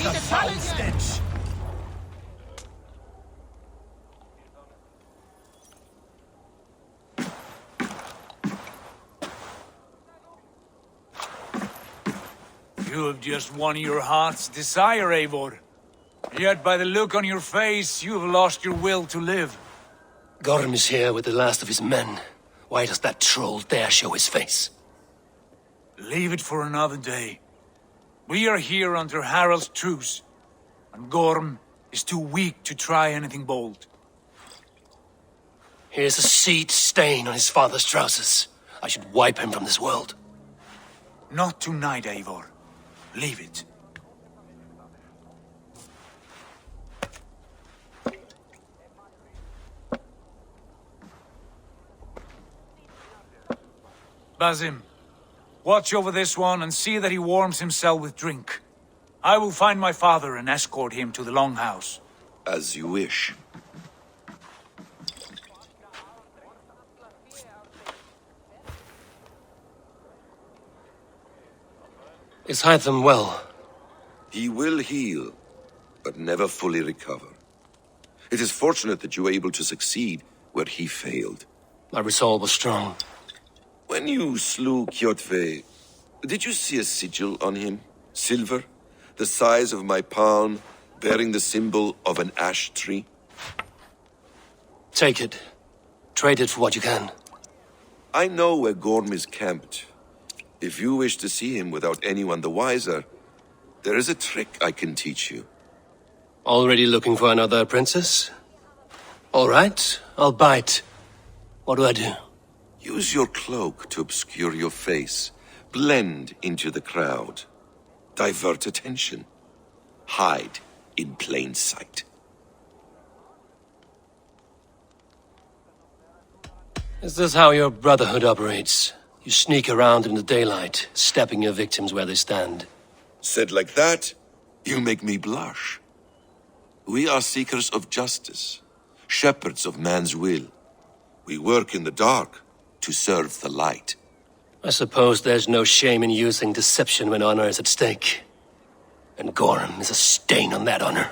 the foul stench! You have just won your heart's desire, Eivor. Yet by the look on your face, you have lost your will to live. Gorm is here with the last of his men. Why does that troll dare show his face? Leave it for another day. We are here under Harald's truce, and Gorm is too weak to try anything bold. Here's a seed stain on his father's trousers. I should wipe him from this world. Not tonight, Eivor. Leave it. Basim, watch over this one and see that he warms himself with drink. I will find my father and escort him to the Longhouse. As you wish. Is Hytham well? He will heal, but never fully recover. It is fortunate that you were able to succeed where he failed. My resolve was strong. When you slew Kjotve, did you see a sigil on him? Silver? The size of my palm, bearing the symbol of an ash tree? Take it. Trade it for what you can. I know where Gorm is camped. If you wish to see him without anyone the wiser, there is a trick I can teach you. Already looking for another princess? All right, I'll bite. What do I do? Use your cloak to obscure your face. Blend into the crowd. Divert attention. Hide in plain sight. Is this how your brotherhood operates? You sneak around in the daylight, stepping your victims where they stand. Said like that, you make me blush. We are seekers of justice, shepherds of man's will. We work in the dark to serve the light. I suppose there's no shame in using deception when honor is at stake. And Gorm is a stain on that honor.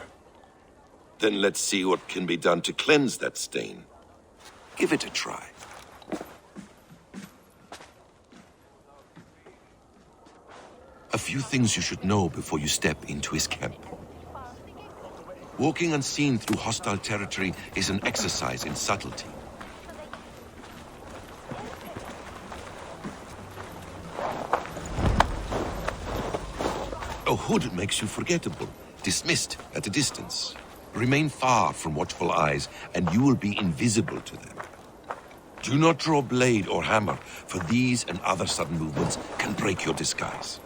Then let's see what can be done to cleanse that stain. Give it a try. A few things you should know before you step into his camp. Walking unseen through hostile territory is an exercise in subtlety. A hood makes you forgettable, dismissed at a distance. Remain far from watchful eyes, and you will be invisible to them. Do not draw blade or hammer, for these and other sudden movements can break your disguise.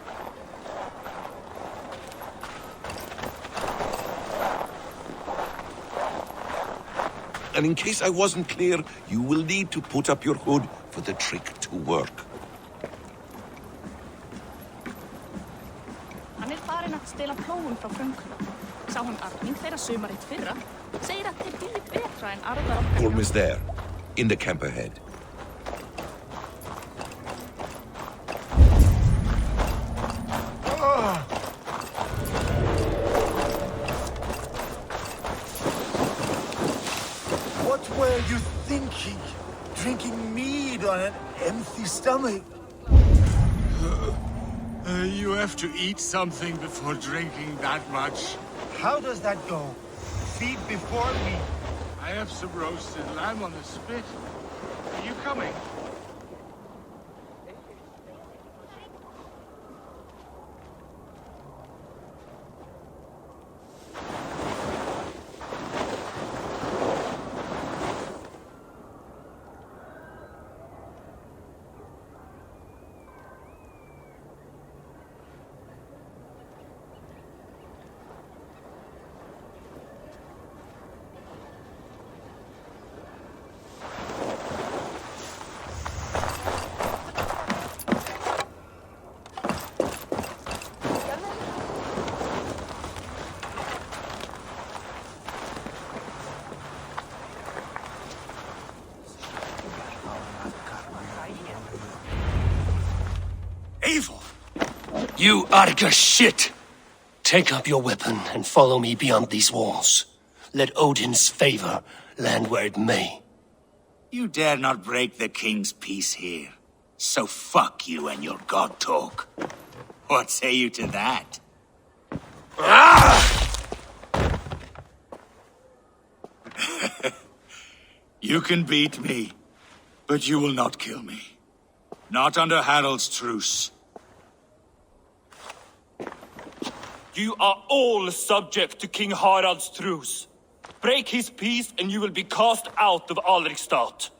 And in case I wasn't clear, you will need to put up your hood for the trick to work. Hann farin að stela plógum frá fröngum. Sá hann arfning þeirra sumarið fyrra. Segir að þeir bíði betra en arðar okkar. Gorm is there, in the camp ahead. What were you thinking? Drinking mead on an empty stomach? You have to eat something before drinking that much. How does that go? Feed before meat. I have some roasted lamb on the spit. Are you coming? Eivor! You Arga shit! Take up your weapon and follow me beyond these walls. Let Odin's favor land where it may. You dare not break the king's peace here. So fuck you and your god talk. What say you to that? You can beat me, but you will not kill me. Not under Harald's truce. You are all subject to King Harald's truce. Break his peace and you will be cast out of Alrikstad.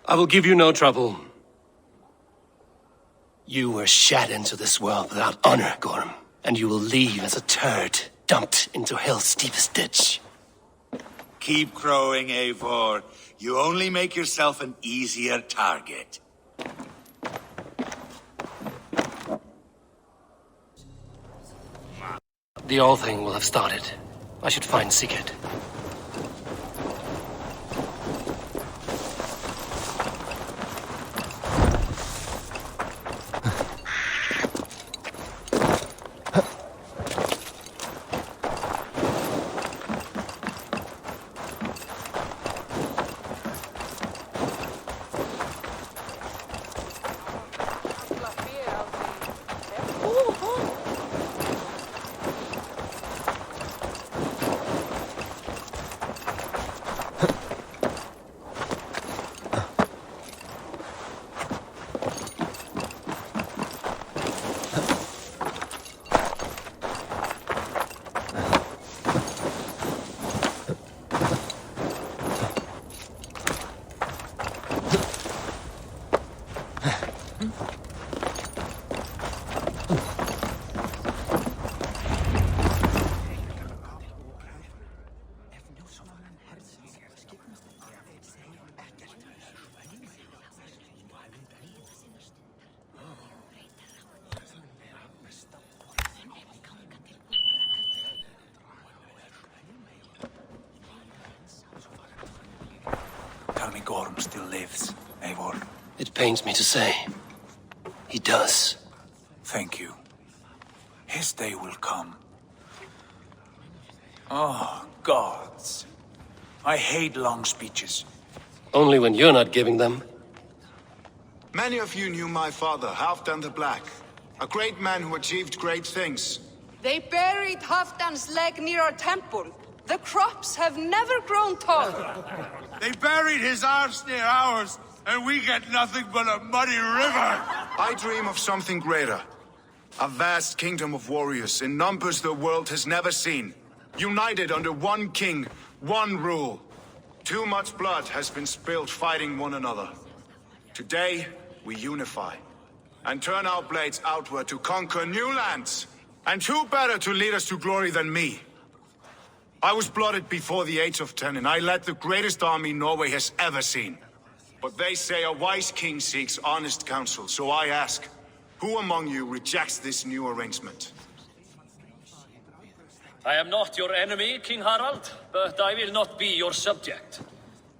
I will give you no trouble. You were shat into this world without honor, Gorm, and you will leave as a turd dumped into hell's deepest ditch. Keep crowing, Eivor. You only make yourself an easier target. The All Thing will have started. I should find Sigurd. Tell me Gorm still lives, Eivor. It pains me to say. He does. Thank you. His day will come. Oh, gods. I hate long speeches. Only when you're not giving them. Many of you knew my father, Halfdan the Black. A great man who achieved great things. They buried Halfdan's leg near our temple. The crops have never grown tall. They buried his arse near ours, and we get nothing but a muddy river. I dream of something greater. A vast kingdom of warriors in numbers the world has never seen. United under one king, one rule. Too much blood has been spilled fighting one another. Today, we unify. And turn our blades outward to conquer new lands. And who better to lead us to glory than me? I was blooded before the age of 10, and I led the greatest army Norway has ever seen. But they say a wise king seeks honest counsel, so I ask, who among you rejects this new arrangement? I am not your enemy, King Harald, but I will not be your subject.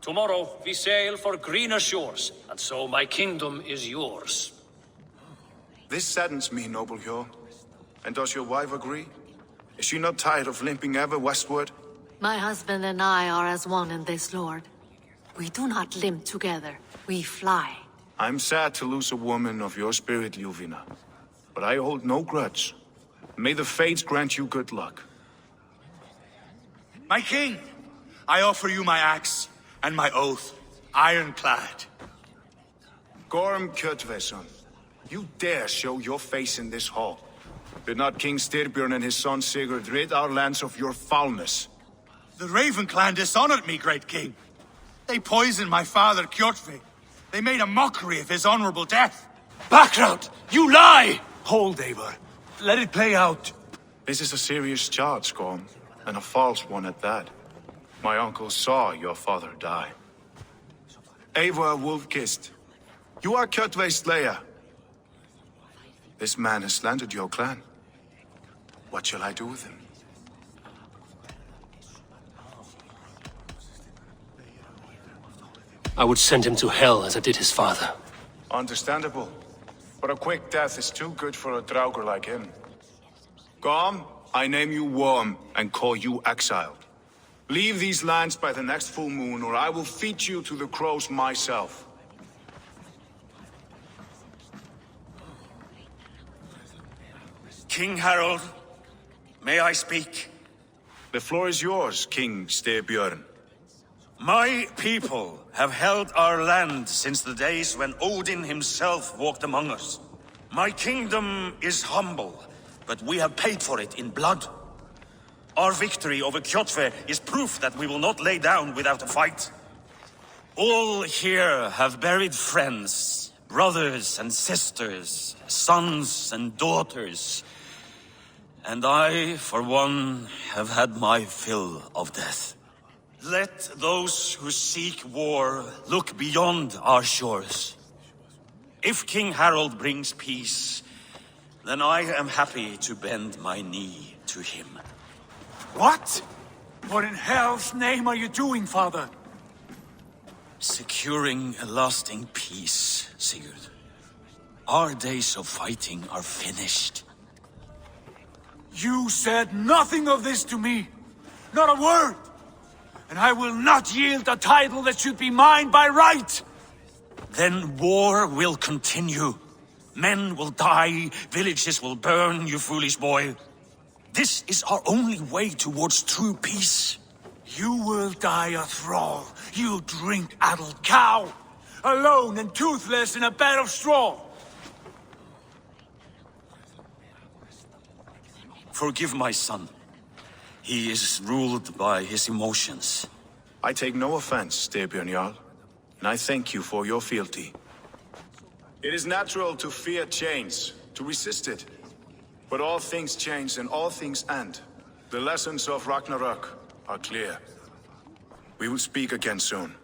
Tomorrow we sail for greener shores, and so my kingdom is yours. This saddens me, noble Hjor. And does your wife agree? Is she not tired of limping ever westward? My husband and I are as one in this, Lord. We do not limp together. We fly. I'm sad to lose a woman of your spirit, Ljuvina. But I hold no grudge. May the fates grant you good luck. My king, I offer you my axe and my oath, ironclad. Gorm Kjotveson, you dare show your face in this hall. Did not King Styrbjörn and his son Sigurd rid our lands of your foulness? The Raven clan dishonored me, great king. They poisoned my father, Kjotve. They made a mockery of his honorable death. Background! You lie! Hold, Eivor. Let it play out. This is a serious charge, Gorm, and a false one at that. My uncle saw your father die. Eivor Wolf-Kissed, you are Kjotve's slayer. This man has slandered your clan. What shall I do with him? I would send him to hell as I did his father. Understandable. but a quick death is too good for a Draugr like him. Gorm, I name you Worm and call you exiled. Leave these lands by the next full moon, or I will feed you to the crows myself. King Harold, may I speak? The floor is yours, King Styrbjörn. My people have held our land since the days when Odin himself walked among us. My kingdom is humble, but we have paid for it in blood. Our victory over Kjotve is proof that we will not lay down without a fight. All here have buried friends, brothers and sisters, sons and daughters. And I, for one, have had my fill of death. Let those who seek war look beyond our shores. If King Harold brings peace, then I am happy to bend my knee to him. What? What in hell's name are you doing, father? Securing a lasting peace, Sigurd. Our days of fighting are finished. You said nothing of this to me. Not a word. And I will not yield a title that should be mine by right. Then war will continue. Men will die, villages will burn, you foolish boy. This is our only way towards true peace. You will die a thrall. You drink-addled cow. Alone and toothless in a bed of straw. Forgive my son. He is ruled by his emotions. I take no offense, Styrbjörn Jarl, and I thank you for your fealty. It is natural to fear change, to resist it. But all things change and all things end. The lessons of Ragnarok are clear. We will speak again soon.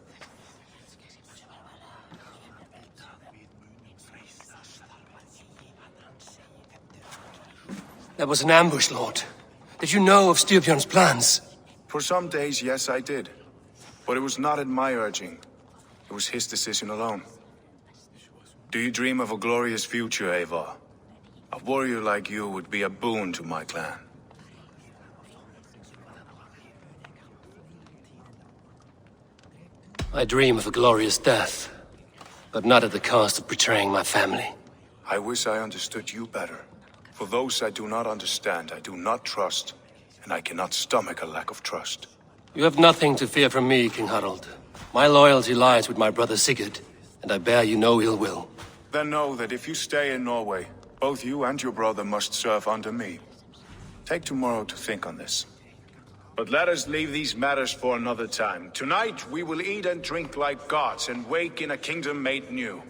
That was an ambush, Lord. Did you know of Styrbjörn's plans? For some days, yes, I did. But it was not at my urging. It was his decision alone. Do you dream of a glorious future, Eivor? A warrior like you would be a boon to my clan. I dream of a glorious death, but not at the cost of betraying my family. I wish I understood you better. For those I do not understand, I do not trust, and I cannot stomach a lack of trust. You have nothing to fear from me, King Harald. My loyalty lies with my brother Sigurd, and I bear you no ill will. Then know that if you stay in Norway, both you and your brother must serve under me. Take tomorrow to think on this. But let us leave these matters for another time. Tonight we will eat and drink like gods and wake in a kingdom made new.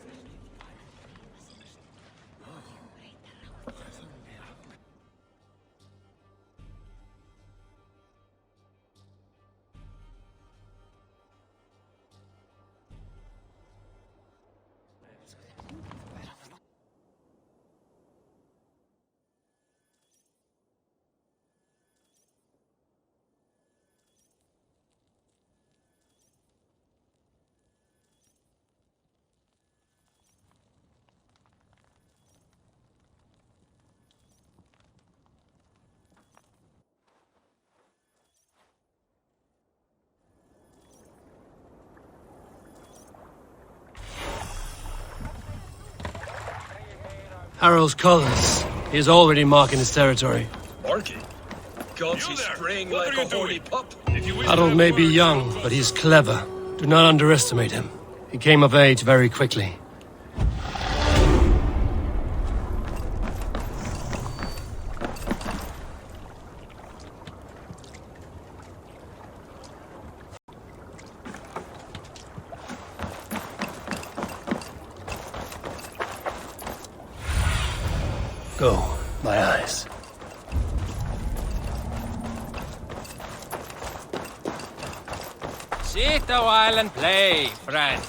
Harald's colors. He is already marking his territory. Marking? Can't he spring like a horny pup? Harald may be young, but he's clever. Do not underestimate him. He came of age very quickly. Go, my eyes. Sit a while and play, friend.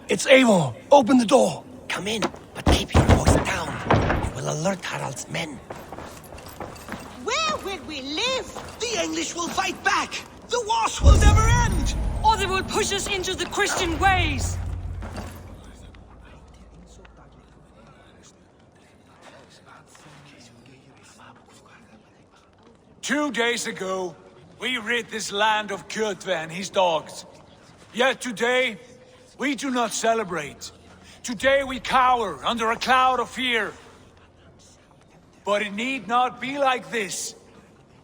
It's Eivor! Open the door! Come in, but keep your voice down. You will alert Harald's men. Where will we live? The English will fight back! The wars will never end! Or they will push us into the Christian ways! 2 days ago, we rid this land of Creed and his dogs. Yet today, we do not celebrate. Today we cower under a cloud of fear. But it need not be like this.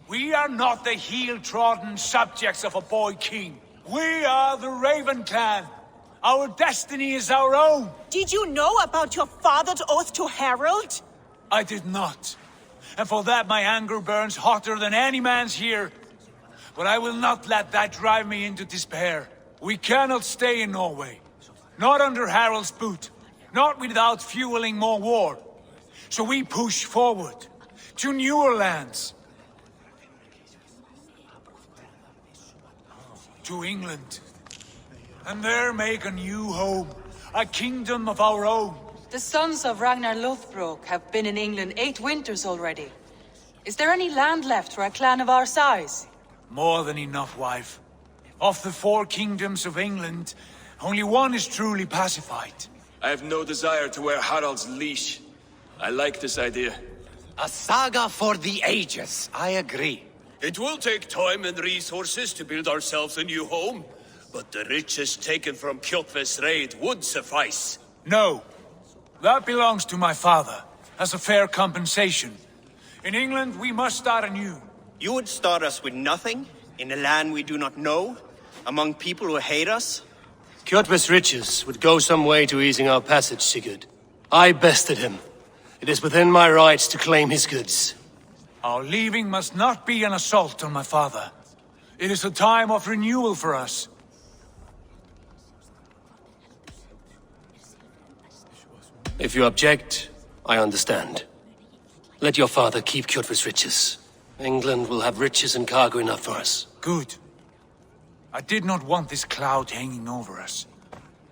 We are not the heel-trodden subjects of a boy king. We are the Raven clan. Our destiny is our own. Did you know about your father's oath to Harold? I did not. And for that my anger burns hotter than any man's here. But I will not let that drive me into despair. We cannot stay in Norway. Not under Harald's boot. Not without fueling more war. So we push forward to newer lands. To England. And there make a new home. A kingdom of our own. The sons of Ragnar Lothbrok have been in England 8 winters already. Is there any land left for a clan of our size? More than enough, wife. Of the 4 kingdoms of England, only one is truly pacified. I have no desire to wear Harald's leash. I like this idea. A saga for the ages, I agree. It will take time and resources to build ourselves a new home, but the riches taken from Kjotve's raid would suffice. No. That belongs to my father, as a fair compensation. In England, we must start anew. You would start us with nothing, in a land we do not know, among people who hate us? Kjotve's riches would go some way to easing our passage, Sigurd. I bested him. It is within my rights to claim his goods. Our leaving must not be an assault on my father. It is a time of renewal for us. If you object, I understand. Let your father keep Kjotve's riches. England will have riches and cargo enough for us. Good. I did not want this cloud hanging over us.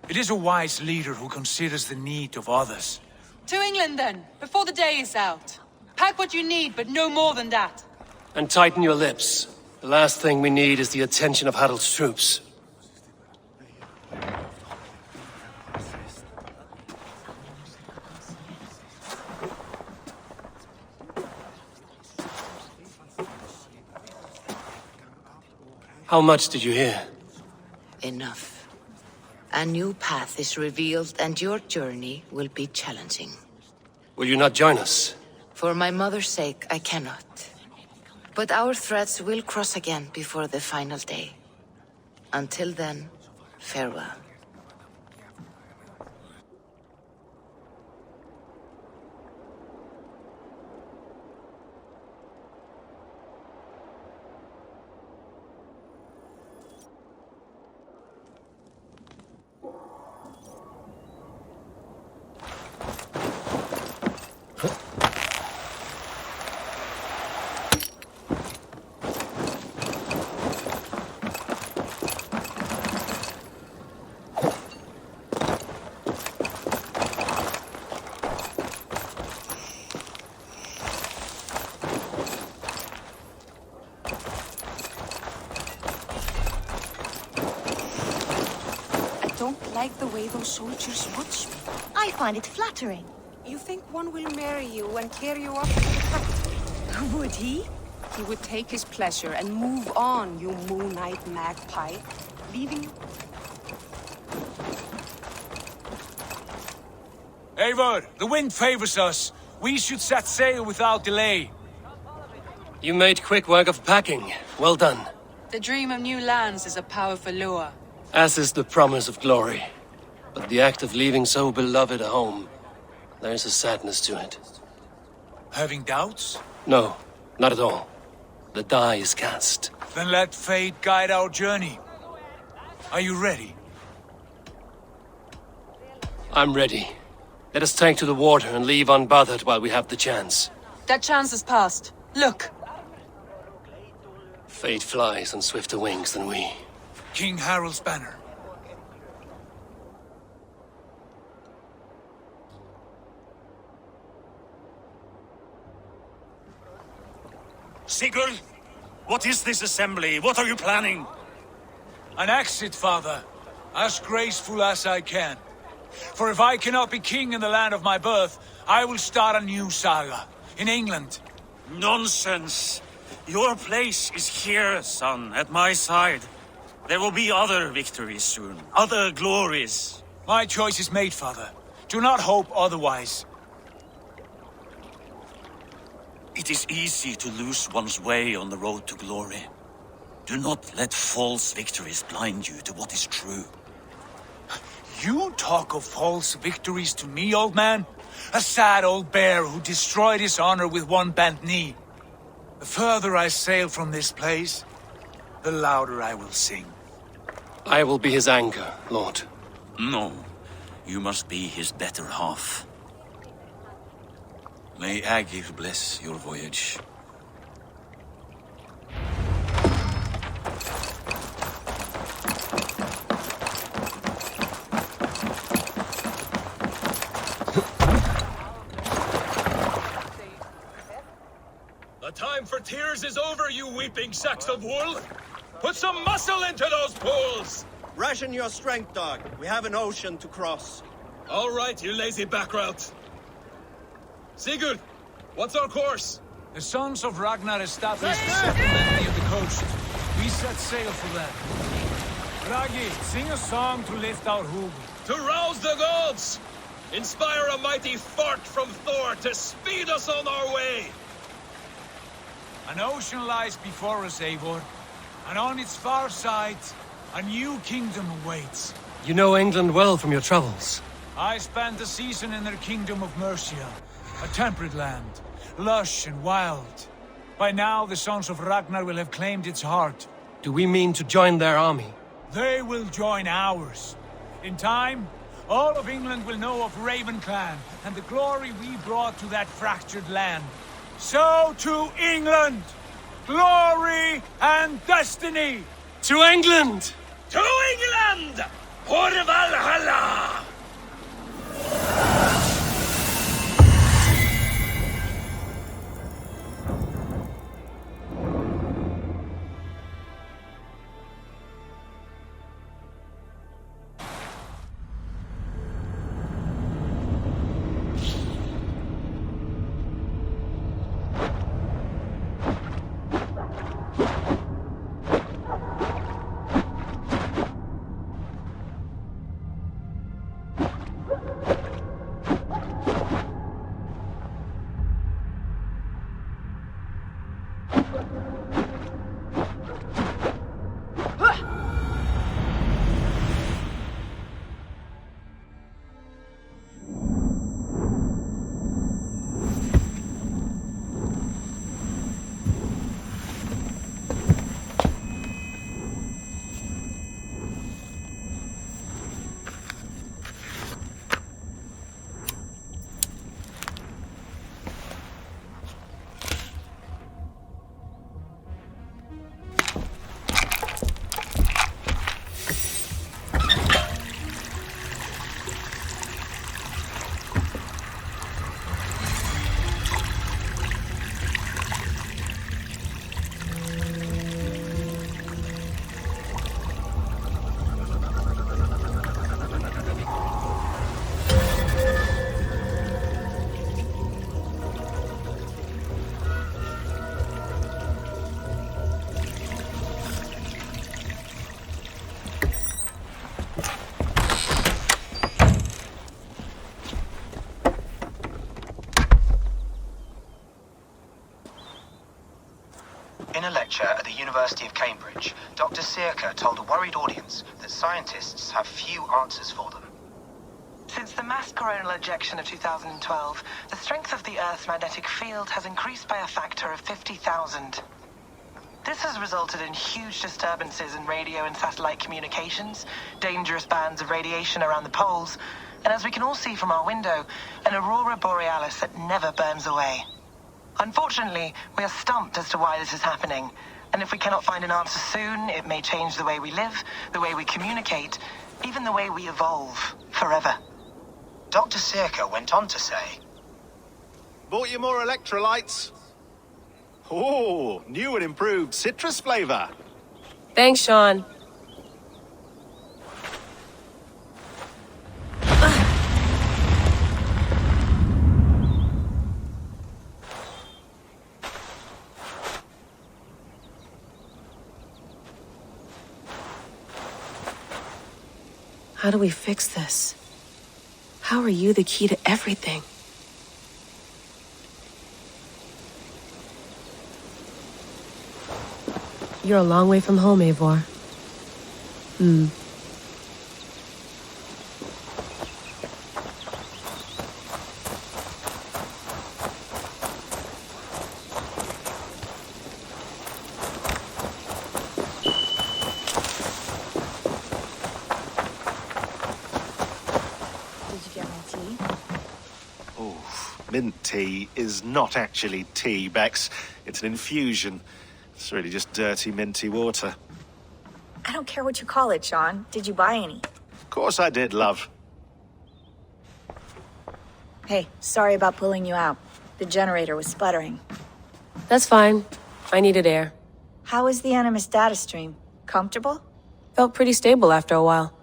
It is a wise leader who considers the need of others. To England then, before the day is out. Pack what you need, but no more than that. And tighten your lips. The last thing we need is the attention of Harald's troops. How much did you hear? Enough. A new path is revealed and your journey will be challenging. Will you not join us? For my mother's sake, I cannot. But our threads will cross again before the final day. Until then, farewell. Like the way those soldiers watch me. I find it flattering. You think one will marry you and carry you off to the capital? Would he? He would take his pleasure and move on, you moon-eyed magpie, leaving you... Eivor, the wind favors us. We should set sail without delay. You made quick work of packing. Well done. The dream of new lands is a powerful lure. As is the promise of glory. But the act of leaving so beloved a home, there is a sadness to it. Having doubts? No, not at all. The die is cast. Then let fate guide our journey. Are you ready? I'm ready. Let us take to the water and leave unbothered while we have the chance. That chance is past. Look! Fate flies on swifter wings than we. King Harald's banner. Sigurd, What is this assembly? What are you planning? An exit, father. As graceful as I can. For if I cannot be king in the land of my birth, I will start a new saga. In England. Nonsense. Your place is here, son, at my side. There will be other victories soon. Other glories. My choice is made, father. Do not hope otherwise. It is easy to lose one's way on the road to glory. Do not let false victories blind you to what is true. You talk of false victories to me, old man? A sad old bear who destroyed his honor with one bent knee. The further I sail from this place, the louder I will sing. I will be his anger, Lord. No, you must be his better half. May Agir bless your voyage. The time for tears is over, you weeping sacks of wool! Put some muscle into those pools! Ration your strength, dog. We have an ocean to cross. All right, you lazy backrout. Sigurd, what's our course? The sons of Ragnar established a settlement near the coast. We set sail for them. Ragi, sing a song to lift our hug. To rouse the gods! Inspire a mighty fart from Thor to speed us on our way! An ocean lies before us, Eivor, and on its far side, a new kingdom awaits. You know England well from your travels. I spent a season in their kingdom of Mercia, a temperate land, lush and wild. By now, the sons of Ragnar will have claimed its heart. Do we mean to join their army? They will join ours. In time, all of England will know of Raven Clan and the glory we brought to that fractured land. So to England! Glory and destiny! To England! To England! For Valhalla! In a lecture at the University of Cambridge, Dr. Sirka told a worried audience that scientists have few answers for them. Since the mass coronal ejection of 2012, the strength of the Earth's magnetic field has increased by a factor of 50,000. This has resulted in huge disturbances in radio and satellite communications, dangerous bands of radiation around the poles, and as we can all see from our window, an aurora borealis that never burns away. Unfortunately, we are stumped as to why this is happening, and if we cannot find an answer soon, it may change the way we live, the way we communicate, even the way we evolve, forever. Dr. Sirka went on to say, Bought you more electrolytes? Oh, new and improved citrus flavor. Thanks, Sean. How do we fix this? How are you the key to everything? You're a long way from home, Eivor. Mint tea is not actually tea, Bex. It's an infusion. It's really just dirty, minty water. I don't care what you call it, Sean. Did you buy any? Of course I did, love. Hey, sorry about pulling you out. The generator was sputtering. That's fine. I needed air. How was the Animus data stream? Comfortable? Felt pretty stable after a while.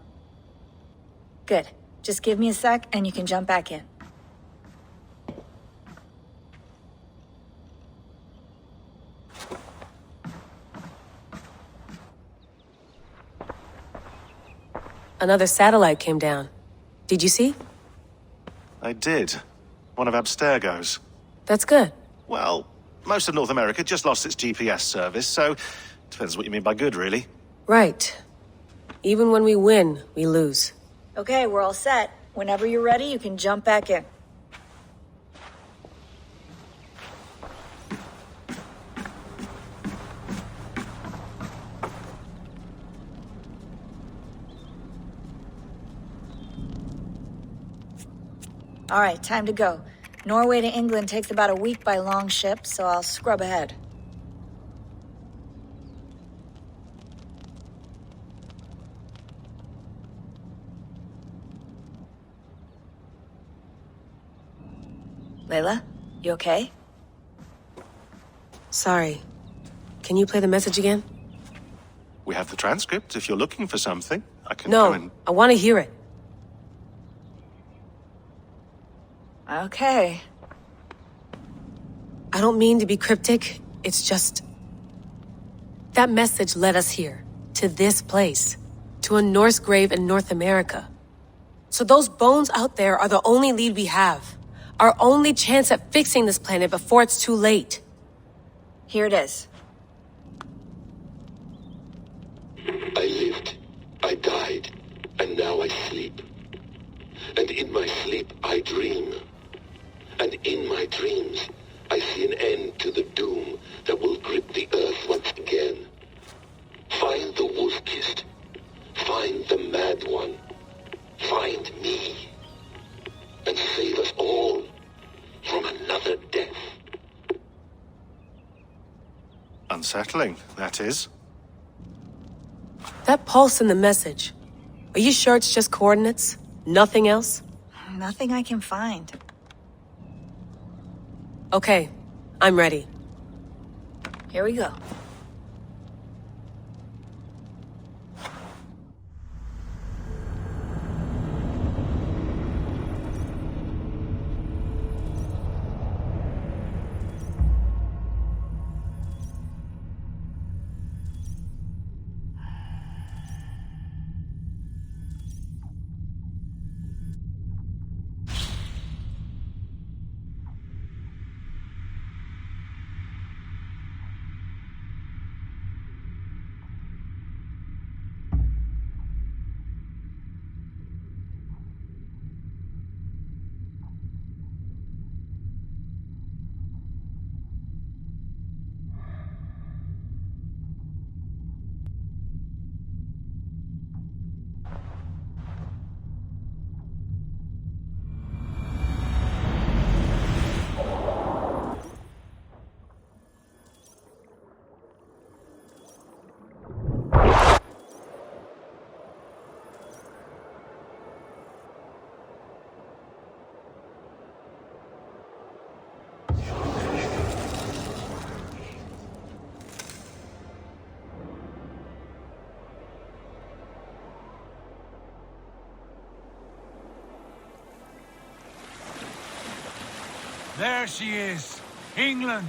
Good. Just give me a sec and you can jump back in. Another satellite came down. Did you see? I did. One of Abstergo's. That's good. Well, most of North America just lost its GPS service, so depends what you mean by good, really. Right. Even when we win, we lose. Okay, we're all set. Whenever you're ready, you can jump back in. All right, time to go. Norway to England takes about a week by long ship, so I'll scrub ahead. Layla, you okay? Sorry. Can you play the message again? We have the transcript. If you're looking for something, I can go and... No, I want to hear it. Okay. I don't mean to be cryptic. It's just... That message led us here. To this place. To a Norse grave in North America. So those bones out there are the only lead we have. Our only chance at fixing this planet before it's too late. Here it is. I lived, I died, and now I sleep. And in my sleep I dream. And in my dreams I see an end to the doom that will grip the earth once again. Find the wolf-kissed. Find the mad one. Find me. And save us all from another death. Unsettling, that is. That pulse in the message. Are you sure it's just coordinates? Nothing else? Nothing I can find. Okay, I'm ready. Here we go. There she is. England,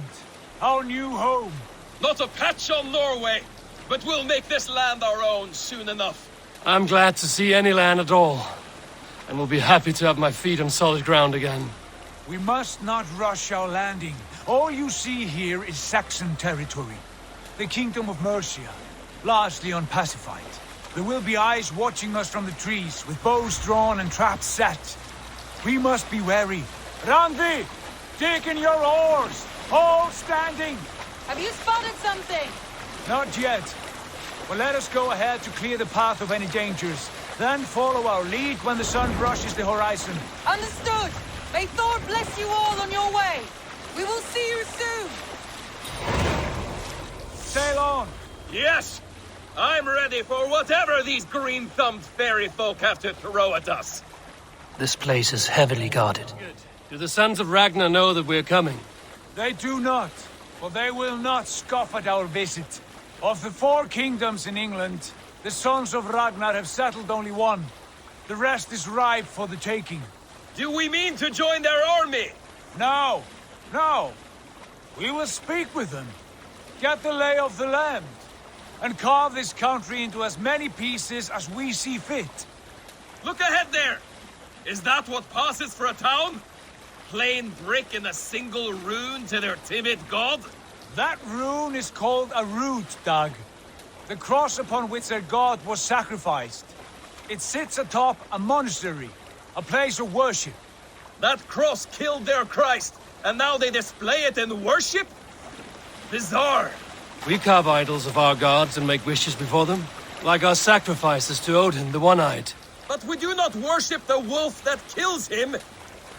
our new home. Not a patch on Norway, but we'll make this land our own soon enough. I'm glad to see any land at all, and will be happy to have my feet on solid ground again. We must not rush our landing. All you see here is Saxon territory. The Kingdom of Mercia, largely unpacified. There will be eyes watching us from the trees, with bows drawn and traps set. We must be wary. Randi! Dig in your oars! Hold standing! Have you spotted something? Not yet. But let us go ahead to clear the path of any dangers. Then follow our lead when the sun brushes the horizon. Understood! May Thor bless you all on your way! We will see you soon! Sail on! Yes! I'm ready for whatever these green-thumbed fairy folk have to throw at us. This place is heavily guarded. Do the sons of Ragnar know that we're coming? They do not, for they will not scoff at our visit. Of the 4 kingdoms in England, the sons of Ragnar have settled only one. The rest is ripe for the taking. Do we mean to join their army? No, no. We will speak with them, get the lay of the land, and carve this country into as many pieces as we see fit. Look ahead there! Is that what passes for a town? Plain brick and a single rune to their timid god? That rune is called a root, Dag. The cross upon which their god was sacrificed. It sits atop a monastery, a place of worship. That cross killed their Christ, and now they display it in worship? Bizarre. We carve idols of our gods and make wishes before them, like our sacrifices to Odin, the One-Eyed. But we do not worship the wolf that kills him.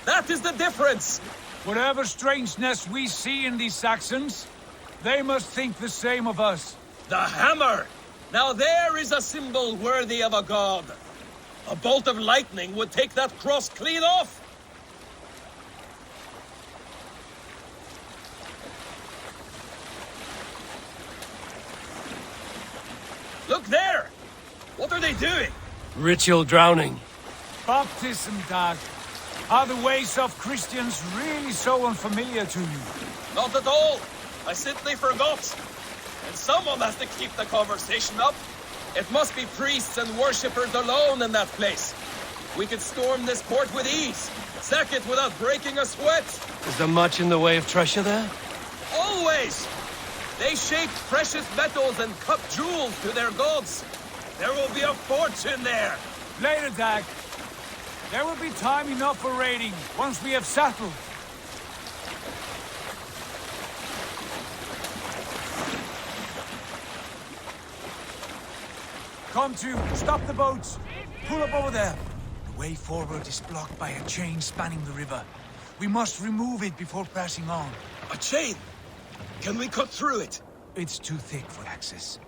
That is the difference. Whatever strangeness we see in these Saxons, they must think the same of us. The hammer! Now there is a symbol worthy of a god. A bolt of lightning would take that cross clean off. Look there! What are they doing? Ritual drowning. Baptism, Dag. Are the ways of Christians really so unfamiliar to you? Not at all. I simply forgot. And someone has to keep the conversation up. It must be priests and worshippers alone in that place. We could storm this port with ease. Sack it without breaking a sweat. Is there much in the way of treasure there? Always! They shape precious metals and cut jewels to their gods. There will be a fortune there. Later, Dag. There will be time enough for raiding once we have settled. Come to, stop the boats. Pull up over there. The way forward is blocked by a chain spanning the river. We must remove it before pressing on. A chain? Can we cut through it? It's too thick for access.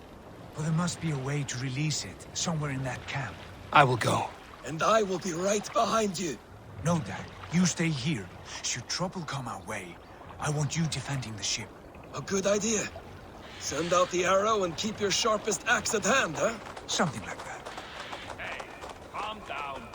But there must be a way to release it, somewhere in that camp. I will go. And I will be right behind you. No, Dad. You stay here. Should trouble come our way, I want you defending the ship. A good idea. Send out the arrow and keep your sharpest axe at hand, huh? Something like that. Hey, calm down.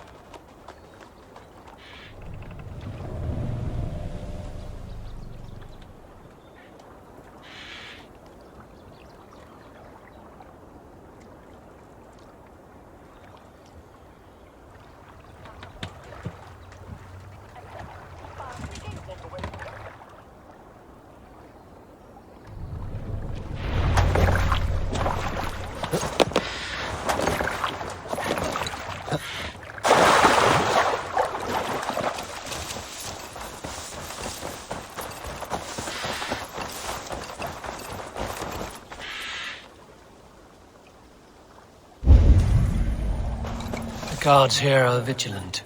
Guards here are vigilant.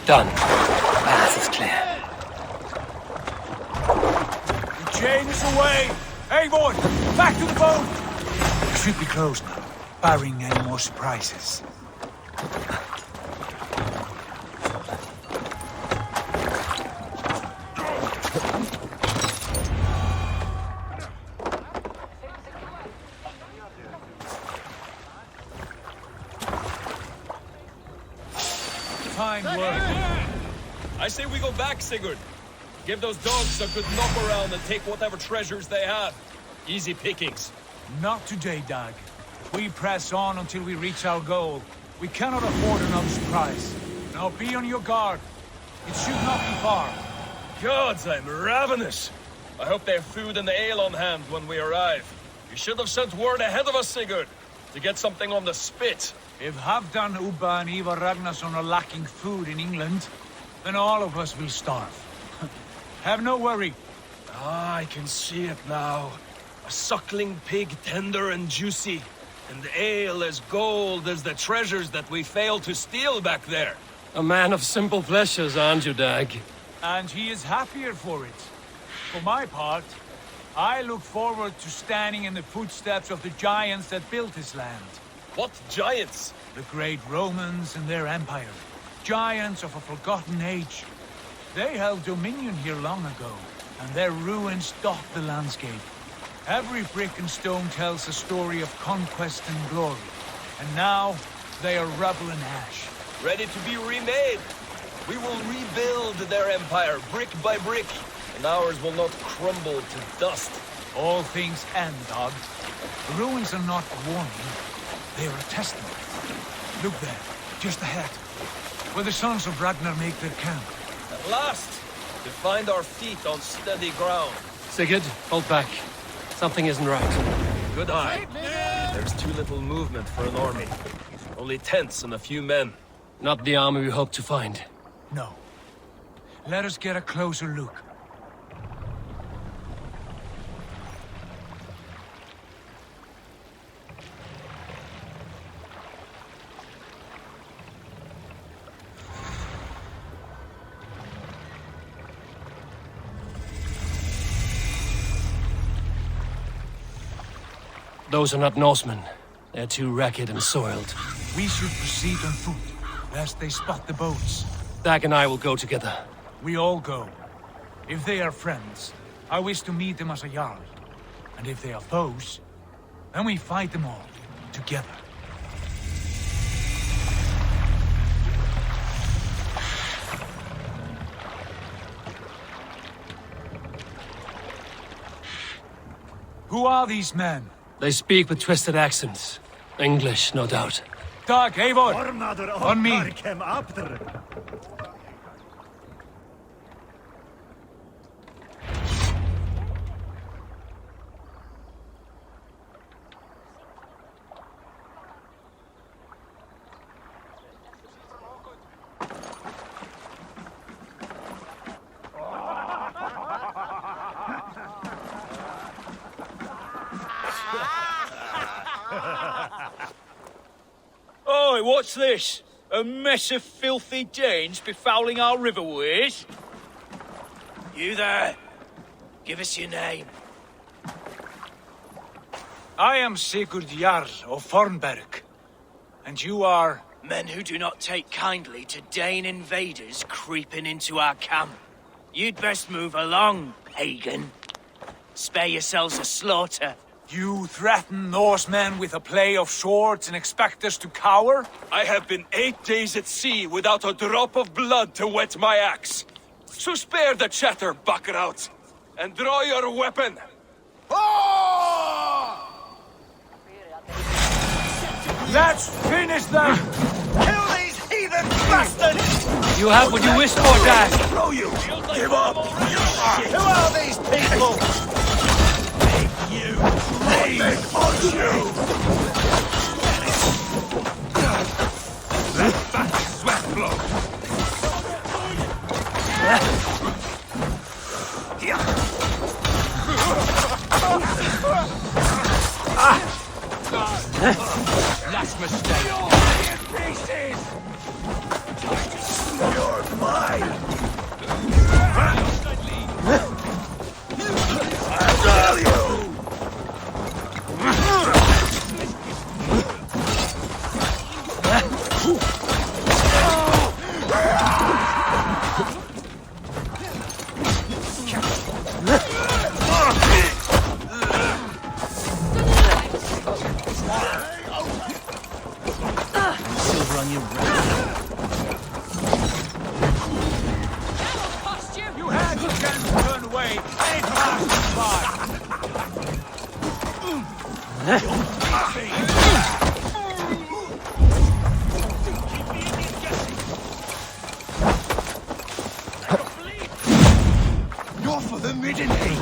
Done. Path is clear. The chain is away! Avon! Back to the boat! We should be close now, barring any more surprises. Fine work. I say we go back, Sigurd. Give those dogs a good knock around and take whatever treasures they have. Easy pickings. Not today, Dag. We press on until we reach our goal. We cannot afford another surprise. Now be on your guard. It should not be far. Gods, I'm ravenous. I hope they have food and ale on hand when we arrive. You should have sent word ahead of us, Sigurd, to get something on the spit. If Halfdan, Ubba and Ivar Ragnarsson are lacking food in England, then all of us will starve. Have no worry. Ah, I can see it now. A suckling pig, tender and juicy. And ale as gold as the treasures that we failed to steal back there. A man of simple pleasures, aren't you, Dag? And he is happier for it. For my part, I look forward to standing in the footsteps of the giants that built this land. What giants? The great Romans and their empire. Giants of a forgotten age. They held dominion here long ago, and their ruins dot the landscape. Every brick and stone tells a story of conquest and glory. And now, they are rubble and ash. Ready to be remade. We will rebuild their empire, brick by brick, and ours will not crumble to dust. All things end, Dog. The ruins are not a warning. They are a testament. Look there, just ahead, where the sons of Ragnar make their camp. At last, to find our feet on steady ground. Sigurd, hold back. Something isn't right. Good eye. There's too little movement for an army. Only tents and a few men. Not the army we hope to find. No. Let us get a closer look. Those are not Norsemen. They're too ragged and soiled. We should proceed on foot, lest they spot the boats. Dag and I will go together. We all go. If they are friends, I wish to meet them as a Jarl. And if they are foes, then we fight them all, together. Who are these men? They speak with twisted accents. English, no doubt. Dag, Eivor! On me! Oi, what's this? A mess of filthy Danes befouling our riverways? You there. Give us your name. I am Sigurd Jarl of Fornberg. And you are? Men who do not take kindly to Dane invaders creeping into our camp. You'd best move along, pagan. Spare yourselves a slaughter. You threaten Norsemen with a play of swords and expect us to cower? I have been 8 days at sea without a drop of blood to wet my axe. So spare the chatter, buckerouts, and draw your weapon. Let's finish them! Kill these heathen bastards! You have what you wished for, Dad. Throw you! Give up! Who are these people? They punch you! Let back sweat blow! Last mistake. Pieces! You're mine! I'll tell you! Silver on your You had the chance to turn away. Ain't You're for the midday!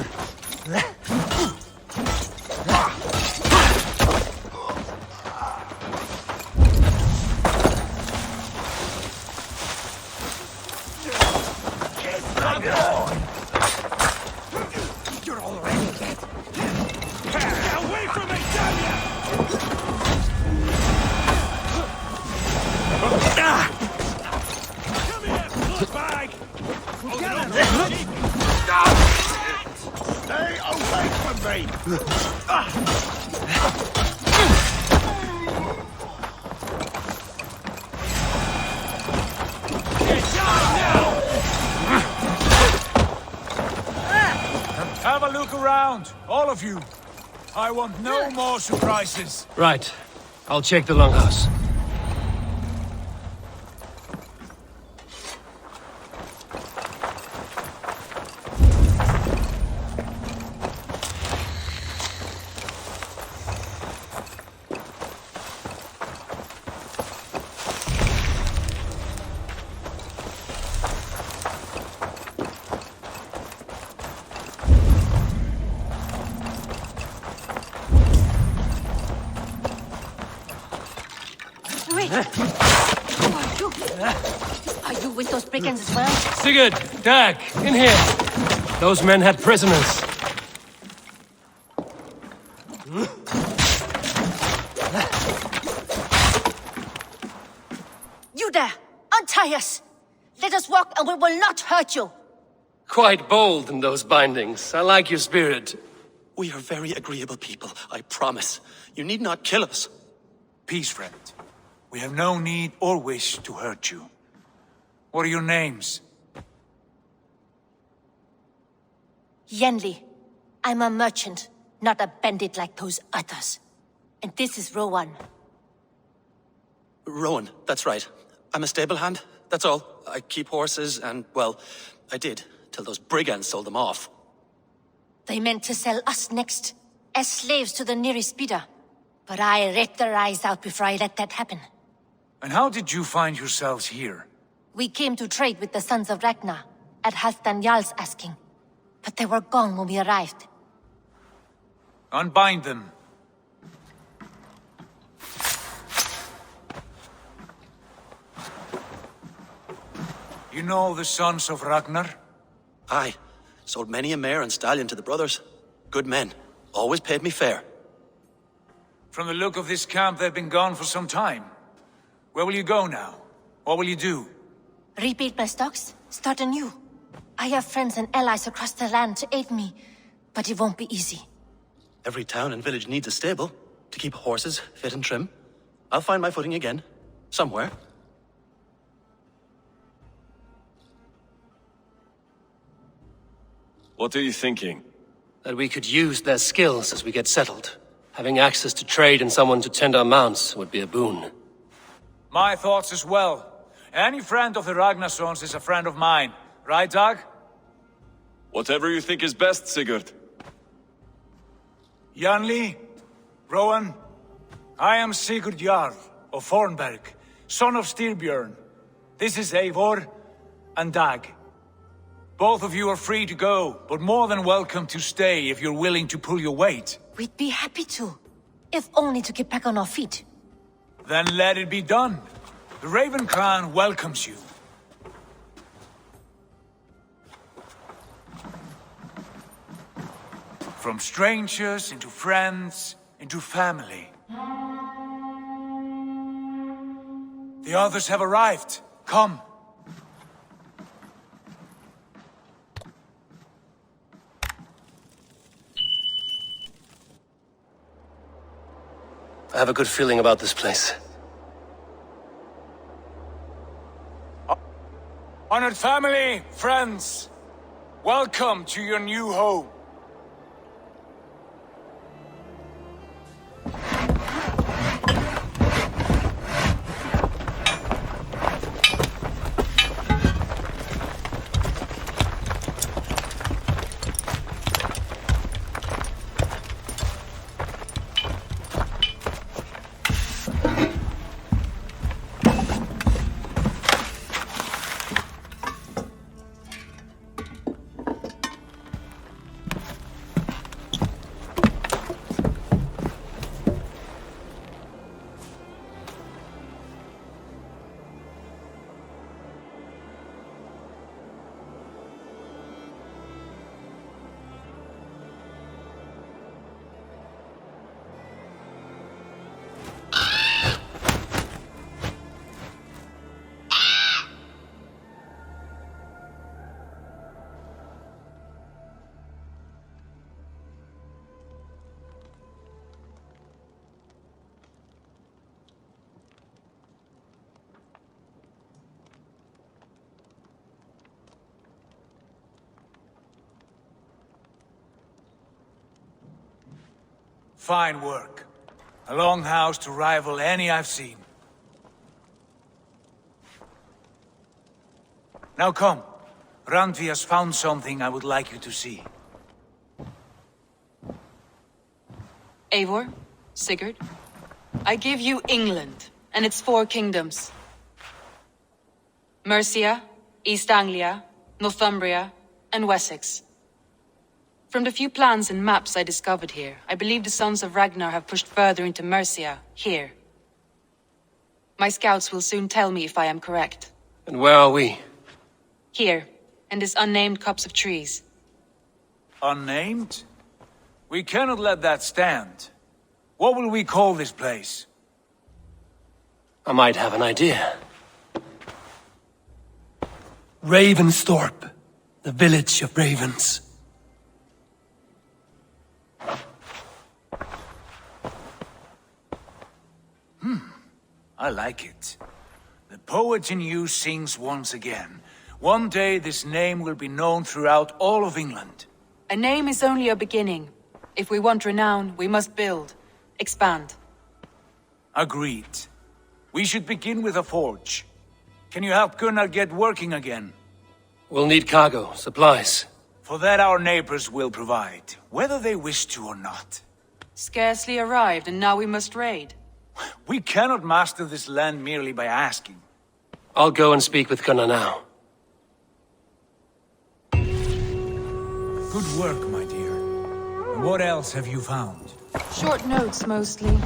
You're already dead. Get away from me, damn you! Come here, bloodbag! Stay away from me! Have a look around, all of you. I want no more surprises. Right. I'll check the longhouse. Wait! Who are you? Are you with those brigands as well? Sigurd! Dag! In here! Those men had prisoners. You there! Untie us! Let us walk and we will not hurt you! Quite bold in those bindings. I like your spirit. We are very agreeable people, I promise. You need not kill us. Peace, friend. We have no need or wish to hurt you. What are your names? Yenli. I'm a merchant, not a bandit like those others. And this is Rowan. Rowan, that's right. I'm a stable hand, that's all. I keep horses and, well, I did, till those brigands sold them off. They meant to sell us next, as slaves to the nearest bidder. But I ripped their eyes out before I let that happen. And how did you find yourselves here? We came to trade with the Sons of Ragnar, at Halfdan Jarl's asking. But they were gone when we arrived. Unbind them. You know the Sons of Ragnar? Aye. Sold many a mare and stallion to the brothers. Good men. Always paid me fair. From the look of this camp, they've been gone for some time. Where will you go now? What will you do? Rebuild my stocks, start anew. I have friends and allies across the land to aid me, but it won't be easy. Every town and village needs a stable to keep horses fit and trim. I'll find my footing again. Somewhere. What are you thinking? That we could use their skills as we get settled. Having access to trade and someone to tend our mounts would be a boon. My thoughts as well. Any friend of the Ragnarsons is a friend of mine. Right, Dag? Whatever you think is best, Sigurd. Yanli? Rowan? I am Sigurd Jarl of Fornberg, son of Styrbjörn. This is Eivor and Dag. Both of you are free to go, but more than welcome to stay if you're willing to pull your weight. We'd be happy to, if only to get back on our feet. Then let it be done. The Raven clan welcomes you. From strangers into friends, into family. The others have arrived. Come. I have a good feeling about this place. Honored family, friends, welcome to your new home. Fine work. A longhouse to rival any I've seen. Now come. Randvi has found something I would like you to see. Eivor, Sigurd, I give you England and its 4 kingdoms. Mercia, East Anglia, Northumbria, and Wessex. From the few plans and maps I discovered here, I believe the Sons of Ragnar have pushed further into Mercia, here. My scouts will soon tell me if I am correct. And where are we? Here, in this unnamed copse of trees. Unnamed? We cannot let that stand. What will we call this place? I might have an idea. Ravensthorpe, the village of ravens. I like it. The poet in you sings once again. One day this name will be known throughout all of England. A name is only a beginning. If we want renown, we must build, expand. Agreed. We should begin with a forge. Can you help Gunnar get working again? We'll need cargo, supplies. For that our neighbors will provide, whether they wish to or not. Scarcely arrived, and now we must raid. We cannot master this land merely by asking. I'll go and speak with Gunnar now. Good work, my dear. And what else have you found? Short notes, mostly.